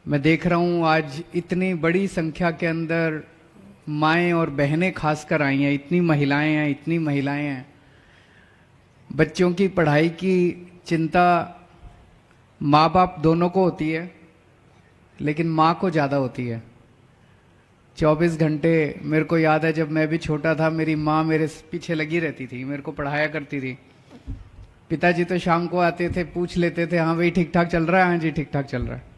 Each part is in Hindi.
मैं देख रहा हूं आज इतनी बड़ी संख्या के अंदर माएँ और बहनें खासकर आई हैं, इतनी महिलाएं हैं। बच्चों की पढ़ाई की चिंता माँ बाप दोनों को होती है, लेकिन माँ को ज़्यादा होती है। 24 घंटे मेरे को याद है, जब मैं भी छोटा था मेरी माँ मेरे पीछे लगी रहती थी, मेरे को पढ़ाया करती थी। पिताजी तो शाम को आते थे, पूछ लेते थे, हाँ भाई ठीक ठाक चल रहा है, हाँ जी ठीक ठाक चल रहा है।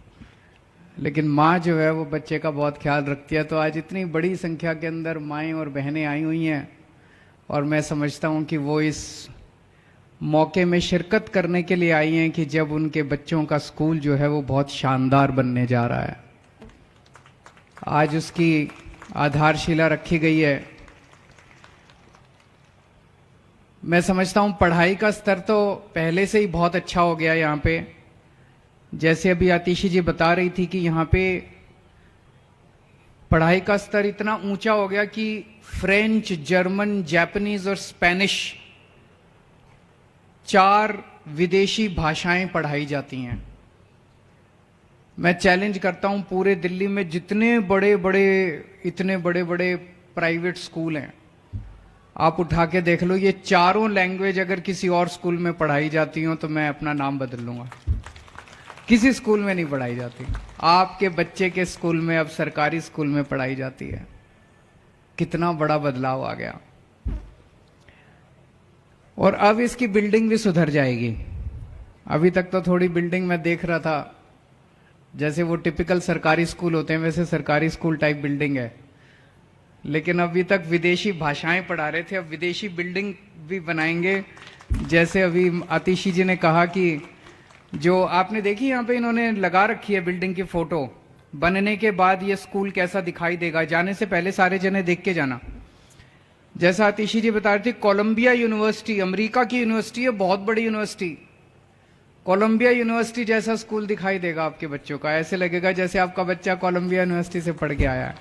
लेकिन माँ जो है वो बच्चे का बहुत ख्याल रखती है। तो आज इतनी बड़ी संख्या के अंदर माएँ और बहनें आई हुई हैं, और मैं समझता हूँ कि वो इस मौके में शिरकत करने के लिए आई हैं कि जब उनके बच्चों का स्कूल जो है वो बहुत शानदार बनने जा रहा है। आज उसकी आधारशिला रखी गई है। मैं समझता हूं पढ़ाई का स्तर तो पहले से ही बहुत अच्छा हो गया यहाँ पे। जैसे अभी आतिशी जी बता रही थी कि यहाँ पे पढ़ाई का स्तर इतना ऊंचा हो गया कि फ्रेंच, जर्मन, जापानीज और स्पेनिश 4 विदेशी भाषाएं पढ़ाई जाती हैं। मैं चैलेंज करता हूं पूरे दिल्ली में जितने इतने बड़े बड़े प्राइवेट स्कूल हैं, आप उठा के देख लो, ये चारों लैंग्वेज अगर किसी और स्कूल में पढ़ाई जाती हो तो मैं अपना नाम बदल लूंगा। किसी स्कूल में नहीं पढ़ाई जाती। आपके बच्चे के स्कूल में अब सरकारी स्कूल में पढ़ाई जाती है। कितना बड़ा बदलाव आ गया। और अब इसकी बिल्डिंग भी सुधर जाएगी। अभी तक तो थोड़ी बिल्डिंग मैं देख रहा था, जैसे वो टिपिकल सरकारी स्कूल होते हैं वैसे सरकारी स्कूल टाइप बिल्डिंग है, लेकिन अभी तक विदेशी भाषाएं पढ़ा रहे थे, अब विदेशी बिल्डिंग भी बनाएंगे। जैसे अभी आतिशी जी ने कहा कि जो आपने देखी यहाँ पे इन्होंने लगा रखी है बिल्डिंग की फोटो, बनने के बाद ये स्कूल कैसा दिखाई देगा, जाने से पहले सारे जने देख के जाना। जैसा आतिशी जी बता रही थी, कोलंबिया यूनिवर्सिटी अमेरिका की यूनिवर्सिटी है, बहुत बड़ी यूनिवर्सिटी। कोलंबिया यूनिवर्सिटी जैसा स्कूल दिखाई देगा आपके बच्चों का, ऐसे लगेगा जैसे आपका बच्चा कोलंबिया यूनिवर्सिटी से पढ़ के आया है।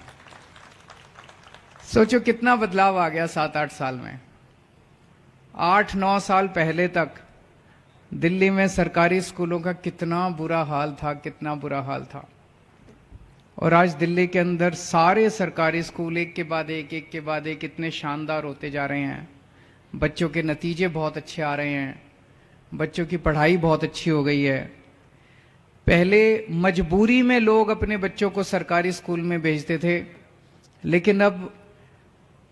सोचो कितना बदलाव आ गया 7-8 साल में। 8-9 साल पहले तक दिल्ली में सरकारी स्कूलों का कितना बुरा हाल था। और आज दिल्ली के अंदर सारे सरकारी स्कूल एक के बाद एक इतने शानदार होते जा रहे हैं। बच्चों के नतीजे बहुत अच्छे आ रहे हैं, बच्चों की पढ़ाई बहुत अच्छी हो गई है। पहले मजबूरी में लोग अपने बच्चों को सरकारी स्कूल में भेजते थे, लेकिन अब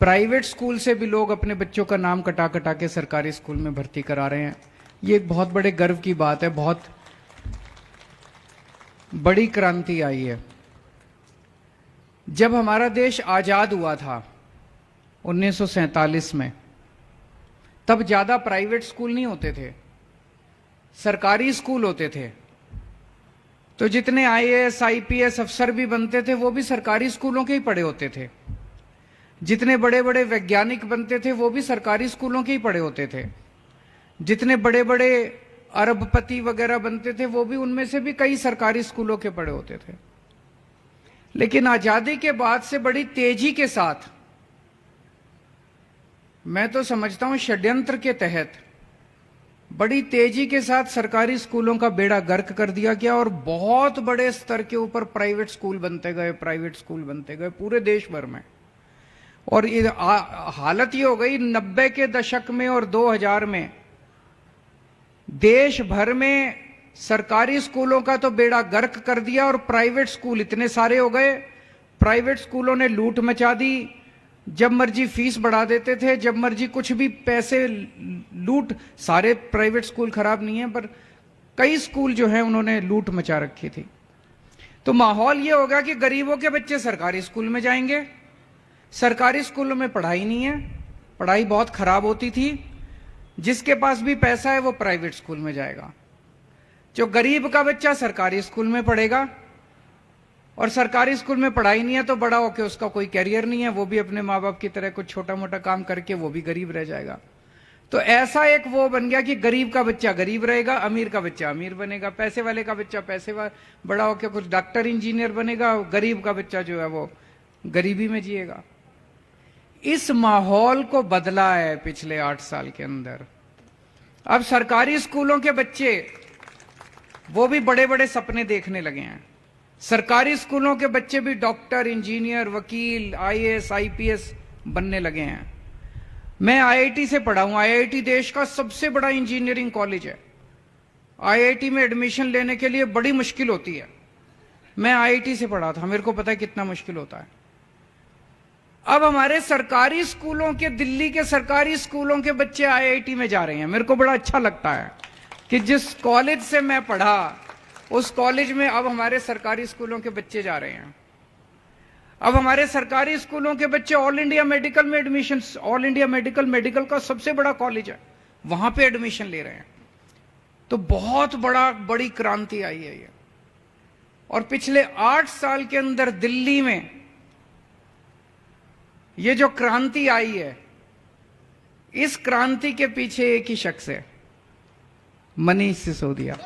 प्राइवेट स्कूल से भी लोग अपने बच्चों का नाम कटा कटा के सरकारी स्कूल में भर्ती करा रहे हैं। ये एक बहुत बड़े गर्व की बात है, बहुत बड़ी क्रांति आई है। जब हमारा देश आजाद हुआ था 1947 में, तब ज्यादा प्राइवेट स्कूल नहीं होते थे, सरकारी स्कूल होते थे। तो जितने IAS IPS अफसर भी बनते थे वो भी सरकारी स्कूलों के ही पढ़े होते थे। जितने बड़े बड़े वैज्ञानिक बनते थे वो भी सरकारी स्कूलों के ही पढ़े होते थे। जितने बड़े बड़े अरबपति वगैरह बनते थे वो भी उनमें से भी कई सरकारी स्कूलों के पढ़े होते थे। लेकिन आजादी के बाद से बड़ी तेजी के साथ, मैं तो समझता हूं षड्यंत्र के तहत, बड़ी तेजी के साथ सरकारी स्कूलों का बेड़ा गर्क कर दिया गया और बहुत बड़े स्तर के ऊपर प्राइवेट स्कूल बनते गए पूरे देश भर में। और हालत ये हो गई 90 के दशक में और 2000 में देश भर में सरकारी स्कूलों का तो बेड़ा गर्क कर दिया, और प्राइवेट स्कूल इतने सारे हो गए। प्राइवेट स्कूलों ने लूट मचा दी, जब मर्जी फीस बढ़ा देते थे, जब मर्जी कुछ भी पैसे लूट। सारे प्राइवेट स्कूल खराब नहीं है, पर कई स्कूल जो हैं उन्होंने लूट मचा रखी थी। तो माहौल ये होगा कि गरीबों के बच्चे सरकारी स्कूल में जाएंगे। सरकारी स्कूलों में पढ़ाई नहीं है, पढ़ाई बहुत खराब होती थी। जिसके पास भी पैसा है वो प्राइवेट स्कूल में जाएगा। जो गरीब का बच्चा सरकारी स्कूल में पढ़ेगा, और सरकारी स्कूल में पढ़ाई नहीं है तो बड़ा होकर उसका कोई कैरियर नहीं है, वो भी अपने माँ बाप की तरह कुछ छोटा मोटा काम करके वो भी गरीब रह जाएगा। तो ऐसा एक वो बन गया कि गरीब का बच्चा गरीब रहेगा, अमीर का बच्चा अमीर बनेगा, पैसे वाले का बच्चा बड़ा होकर कुछ डॉक्टर इंजीनियर बनेगा, गरीब का बच्चा जो है वो गरीबी में जिएगा। इस माहौल को बदला है पिछले 8 साल के अंदर। अब सरकारी स्कूलों के बच्चे वो भी बड़े बड़े सपने देखने लगे हैं। सरकारी स्कूलों के बच्चे भी डॉक्टर, इंजीनियर, वकील, आईएएस, आईपीएस बनने लगे हैं। मैं आईआईटी से पढ़ा हूं। आईआईटी देश का सबसे बड़ा इंजीनियरिंग कॉलेज है। आईआईटी में एडमिशन लेने के लिए बड़ी मुश्किल होती है। मैं आईआईटी से पढ़ा था, मेरे को पता है कितना मुश्किल होता है। अब हमारे सरकारी स्कूलों के, दिल्ली के सरकारी स्कूलों के बच्चे आईआईटी में जा रहे हैं। मेरे को बड़ा अच्छा लगता है कि जिस कॉलेज से मैं पढ़ा उस कॉलेज में अब हमारे सरकारी स्कूलों के बच्चे जा रहे हैं। अब हमारे सरकारी स्कूलों के बच्चे ऑल इंडिया मेडिकल में एडमिशन, ऑल इंडिया मेडिकल का सबसे बड़ा कॉलेज है, वहां पे एडमिशन ले रहे हैं। तो बहुत बड़ी क्रांति आई है ये। और पिछले 8 साल के अंदर दिल्ली में ये जो क्रांति आई है, इस क्रांति के पीछे एक ही शख्स है, मनीष सिसोदिया।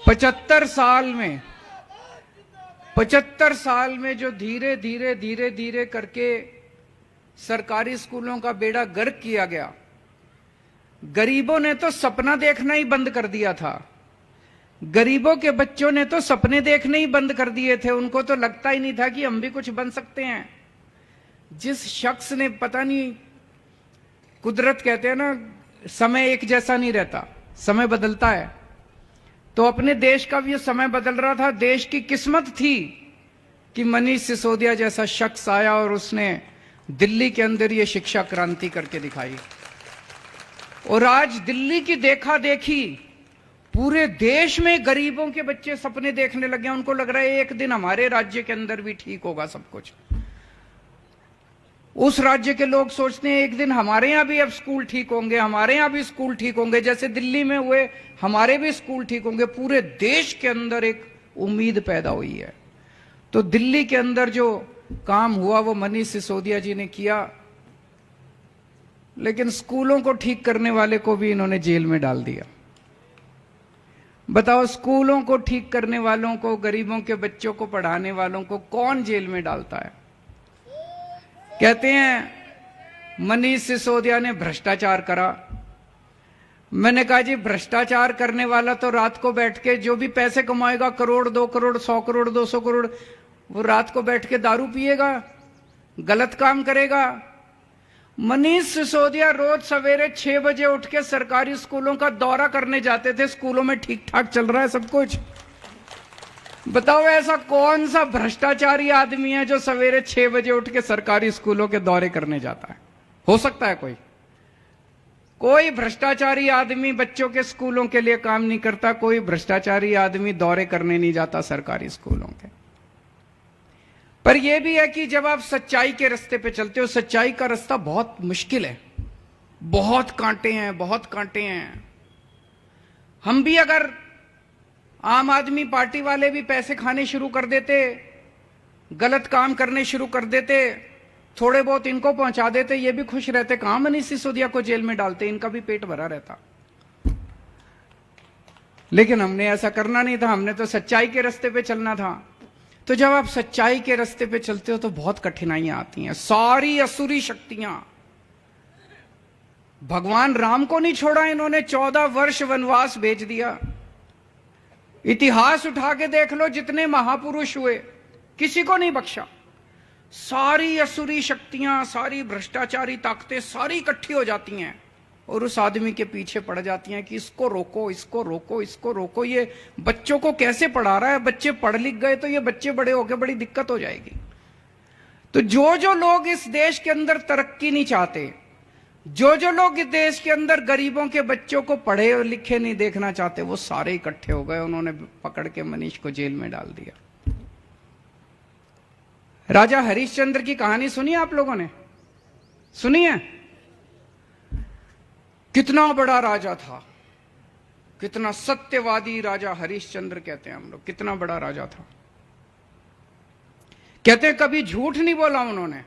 पचहत्तर साल में जो धीरे धीरे करके सरकारी स्कूलों का बेड़ा गर्क किया गया, गरीबों ने तो सपना देखना ही बंद कर दिया था। गरीबों के बच्चों ने तो सपने देखने ही बंद कर दिए थे। उनको तो लगता ही नहीं था कि हम भी कुछ बन सकते हैं। जिस शख्स ने, पता नहीं, कुदरत कहते हैं ना, समय एक जैसा नहीं रहता, समय बदलता है। तो अपने देश का भी ये समय बदल रहा था। देश की किस्मत थी कि मनीष सिसोदिया जैसा शख्स आया और उसने दिल्ली के अंदर ये शिक्षा क्रांति करके दिखाई। और आज दिल्ली की देखा देखी पूरे देश में गरीबों के बच्चे सपने देखने लगे हैं। उनको लग रहा है एक दिन हमारे राज्य के अंदर भी ठीक होगा सब कुछ। उस राज्य के लोग सोचते हैं एक दिन हमारे यहां भी अब स्कूल ठीक होंगे, हमारे यहां भी स्कूल ठीक होंगे, जैसे दिल्ली में हुए हमारे भी स्कूल ठीक होंगे। पूरे देश के अंदर एक उम्मीद पैदा हुई है। तो दिल्ली के अंदर जो काम हुआ वो मनीष सिसोदिया जी ने किया। लेकिन स्कूलों को ठीक करने वाले को भी इन्होंने जेल में डाल दिया। बताओ, स्कूलों को ठीक करने वालों को, गरीबों के बच्चों को पढ़ाने वालों को कौन जेल में डालता है? कहते हैं मनीष सिसोदिया ने भ्रष्टाचार करा। मैंने कहा जी, भ्रष्टाचार करने वाला तो रात को बैठ के जो भी पैसे कमाएगा, करोड़, 2 करोड़, 100 करोड़, 200 करोड़, वो रात को बैठ के दारू पिएगा, गलत काम करेगा। मनीष सिसोदिया रोज सवेरे 6 बजे उठ के सरकारी स्कूलों का दौरा करने जाते थे। स्कूलों में ठीक ठाक चल रहा है सब कुछ। बताओ, ऐसा कौन सा भ्रष्टाचारी आदमी है जो सवेरे 6 बजे उठ के सरकारी स्कूलों के दौरे करने जाता है? हो सकता है कोई भ्रष्टाचारी आदमी बच्चों के स्कूलों के लिए काम नहीं करता। कोई भ्रष्टाचारी आदमी दौरे करने नहीं जाता सरकारी स्कूलों के। पर यह भी है कि जब आप सच्चाई के रास्ते पे चलते हो, सच्चाई का रास्ता बहुत मुश्किल है, बहुत कांटे हैं। हम भी अगर, आम आदमी पार्टी वाले भी पैसे खाने शुरू कर देते, गलत काम करने शुरू कर देते, थोड़े बहुत इनको पहुंचा देते, ये भी खुश रहते। कहां मनीष सिसोदिया को जेल में डालते, इनका भी पेट भरा रहता। लेकिन हमने ऐसा करना नहीं था। हमने तो सच्चाई के रास्ते पे चलना था। तो जब आप सच्चाई के रास्ते पे चलते हो तो बहुत कठिनाइयां आती हैं। सारी असुरी शक्तियां, भगवान राम को नहीं छोड़ा इन्होंने, 14 वर्ष वनवास भेज दिया। इतिहास उठा के देख लो, जितने महापुरुष हुए किसी को नहीं बख्शा। सारी असुरी शक्तियां, सारी भ्रष्टाचारी ताकतें सारी इकट्ठी हो जाती हैं और उस आदमी के पीछे पड़ जाती हैं कि इसको रोको, इसको रोको, इसको रोको। ये बच्चों को कैसे पढ़ा रहा है? बच्चे पढ़ लिख गए तो ये बच्चे बड़े होके बड़ी दिक्कत हो जाएगी। तो जो लोग इस देश के अंदर तरक्की नहीं चाहते, जो लोग इस देश के अंदर गरीबों के बच्चों को पढ़े और लिखे नहीं देखना चाहते, वो सारे इकट्ठे हो गए। उन्होंने पकड़ के मनीष को जेल में डाल दिया। राजा हरिश्चंद्र की कहानी सुनी आप लोगों ने? सुनी है? कितना बड़ा राजा था, कितना सत्यवादी राजा हरिश्चंद्र कहते हैं हम लोग। कितना बड़ा राजा था। कहते हैं कभी झूठ नहीं बोला उन्होंने,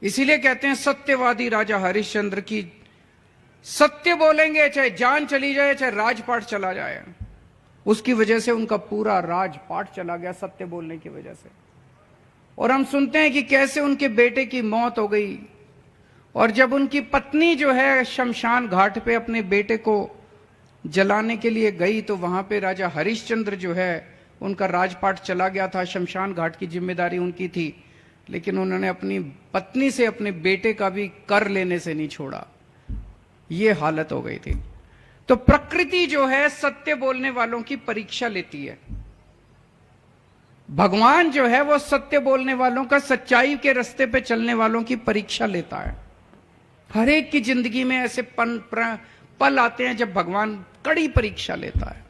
इसीलिए कहते हैं सत्यवादी राजा हरिश्चंद्र की सत्य बोलेंगे चाहे जान चली जाए, चाहे राजपाट चला जाए। उसकी वजह से उनका पूरा राजपाट चला गया, सत्य बोलने की वजह से। और हम सुनते हैं कि कैसे उनके बेटे की मौत हो गई, और जब उनकी पत्नी जो है शमशान घाट पे अपने बेटे को जलाने के लिए गई, तो वहां पे राजा हरिश्चंद्र जो है उनका राजपाट चला गया था। शमशान घाट की जिम्मेदारी उनकी थी, लेकिन उन्होंने अपनी पत्नी से अपने बेटे का भी कर लेने से नहीं छोड़ा। ये हालत हो गई थी। तो प्रकृति जो है सत्य बोलने वालों की परीक्षा लेती है। भगवान जो है वो सत्य बोलने वालों का, सच्चाई के रास्ते पे चलने वालों की परीक्षा लेता है। हर एक की जिंदगी में ऐसे पल आते हैं जब भगवान कड़ी परीक्षा लेता है।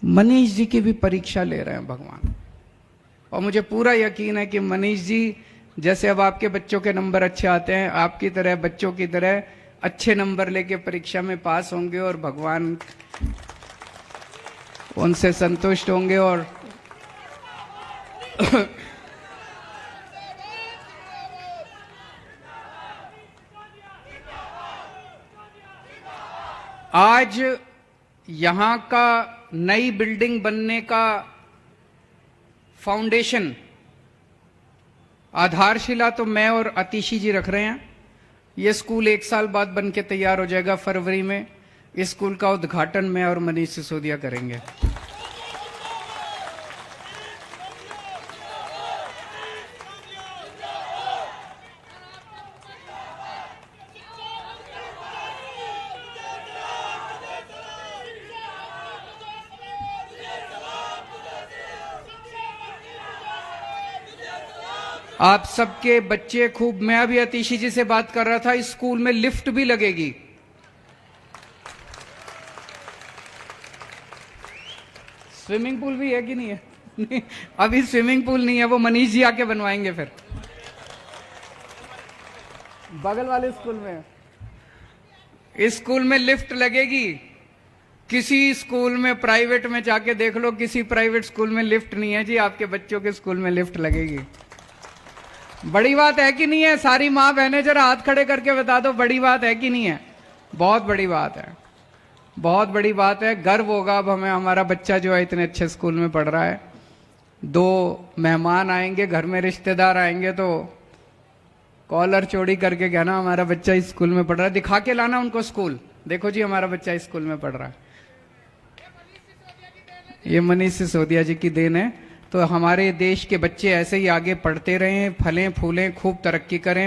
मनीष जी की भी परीक्षा ले रहे हैं भगवान, और मुझे पूरा यकीन है कि मनीष जी जैसे अब आपके बच्चों के नंबर अच्छे आते हैं, आपकी तरह बच्चों की तरह अच्छे नंबर लेके परीक्षा में पास होंगे, और भगवान उनसे संतुष्ट होंगे। और आज यहां का नई बिल्डिंग बनने का फाउंडेशन, आधारशिला तो मैं और अतिशी जी रख रहे हैं। यह स्कूल 1 साल बाद बन के तैयार हो जाएगा फरवरी में। इस स्कूल का उद्घाटन मैं और मनीष सिसोदिया करेंगे। आप सबके बच्चे खूब, मैं अभी अतिशी जी से बात कर रहा था, इस स्कूल में लिफ्ट भी लगेगी। स्विमिंग पूल भी है कि नहीं है? अभी स्विमिंग पूल नहीं है, वो मनीष जी आके बनवाएंगे फिर बगल वाले स्कूल में। इस स्कूल में लिफ्ट लगेगी। किसी स्कूल में प्राइवेट में जाके देख लो, किसी प्राइवेट स्कूल में लिफ्ट नहीं है जी। आपके बच्चों के स्कूल में लिफ्ट लगेगी। बड़ी बात है कि नहीं है? सारी माँ बहनें जरा हाथ खड़े करके बता दो, बड़ी बात है कि नहीं है? बहुत बड़ी बात है, बहुत बड़ी बात है। गर्व होगा अब हमें, हमारा बच्चा जो है इतने अच्छे स्कूल में पढ़ रहा है। 2 मेहमान आएंगे घर में, रिश्तेदार आएंगे, तो कॉलर चोरी करके कहना हमारा बच्चा इस स्कूल में पढ़ रहा है। दिखा के लाना उनको स्कूल, देखो जी हमारा बच्चा इस स्कूल में पढ़ रहा है। ये मनीष सिसोदिया जी की देन है। तो हमारे देश के बच्चे ऐसे ही आगे पढ़ते रहें, फलें फूलें, खूब तरक्की करें।